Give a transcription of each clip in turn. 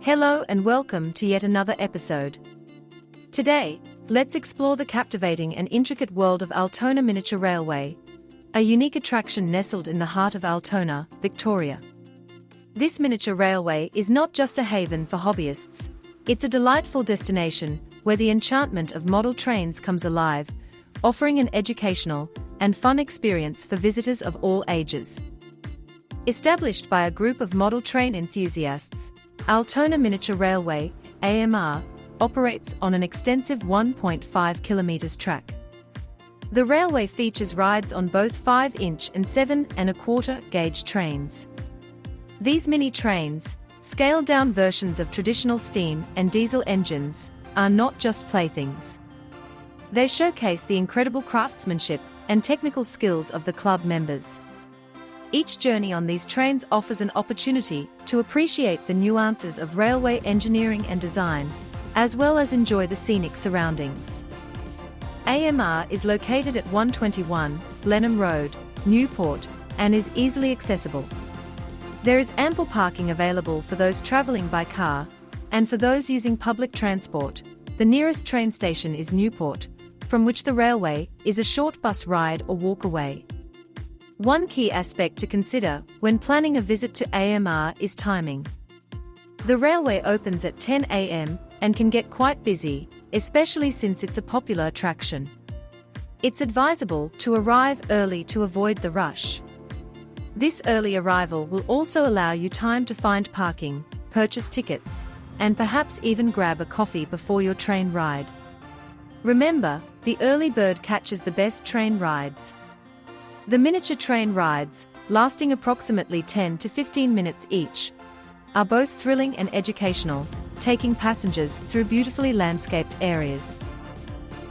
Hello and welcome to yet another episode. Today, let's explore the captivating and intricate world of Altona Miniature Railway, a unique attraction nestled in the heart of Altona, Victoria. This miniature railway is not just a haven for hobbyists, it's a delightful destination where the enchantment of model trains comes alive, offering an educational and fun experience for visitors of all ages. Established by a group of model train enthusiasts, Altona Miniature Railway, AMR, operates on an extensive 1.5 kilometers track. The railway features rides on both 5-inch and 7¼ gauge trains. These mini trains, scaled-down versions of traditional steam and diesel engines, are not just playthings. They showcase the incredible craftsmanship and technical skills of the club members. Each journey on these trains offers an opportunity to appreciate the nuances of railway engineering and design, as well as enjoy the scenic surroundings. AMR is located at 121 Blenheim Road, Newport, and is easily accessible. There is ample parking available for those travelling by car, and for those using public transport, the nearest train station is Newport, from which the railway is a short bus ride or walk away. One key aspect to consider when planning a visit to AMR is timing. The railway opens at 10 a.m. and can get quite busy, especially since it's a popular attraction. It's advisable to arrive early to avoid the rush. This early arrival will also allow you time to find parking, purchase tickets, and perhaps even grab a coffee before your train ride. Remember, the early bird catches the best train rides. The miniature train rides, lasting approximately 10 to 15 minutes each, are both thrilling and educational, taking passengers through beautifully landscaped areas.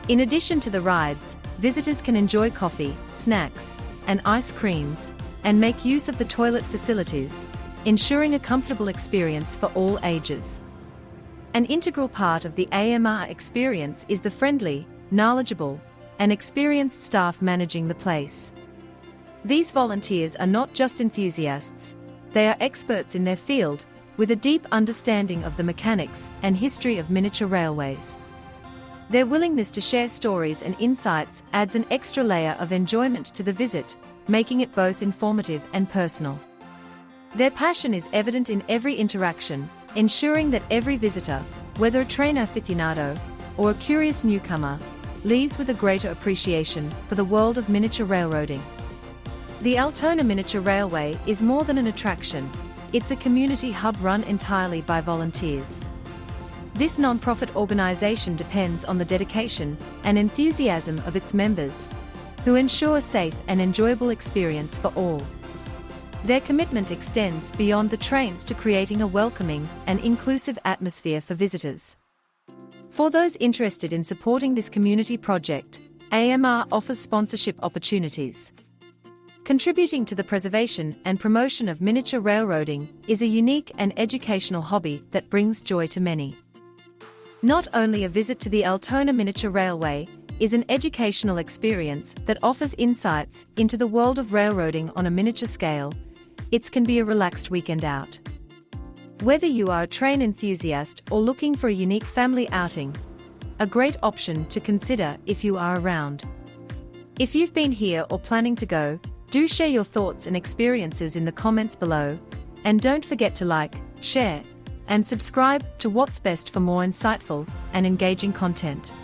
In addition to the rides, visitors can enjoy coffee, snacks, and ice creams, and make use of the toilet facilities, ensuring a comfortable experience for all ages. An integral part of the AMR experience is the friendly, knowledgeable, and experienced staff managing the place. These volunteers are not just enthusiasts, they are experts in their field, with a deep understanding of the mechanics and history of miniature railways. Their willingness to share stories and insights adds an extra layer of enjoyment to the visit, making it both informative and personal. Their passion is evident in every interaction, ensuring that every visitor, whether a train aficionado or a curious newcomer, leaves with a greater appreciation for the world of miniature railroading. The Altona Miniature Railway is more than an attraction, it's a community hub run entirely by volunteers. This non-profit organization depends on the dedication and enthusiasm of its members, who ensure a safe and enjoyable experience for all. Their commitment extends beyond the trains to creating a welcoming and inclusive atmosphere for visitors. For those interested in supporting this community project, AMR offers sponsorship opportunities. Contributing to the preservation and promotion of miniature railroading is a unique and educational hobby that brings joy to many. Not only a visit to the Altona Miniature Railway is an educational experience that offers insights into the world of railroading on a miniature scale, it can be a relaxed weekend out. Whether you are a train enthusiast or looking for a unique family outing, a great option to consider if you are around. If you've been here or planning to go, do share your thoughts and experiences in the comments below, and don't forget to like, share, and subscribe to What's Best for more insightful and engaging content.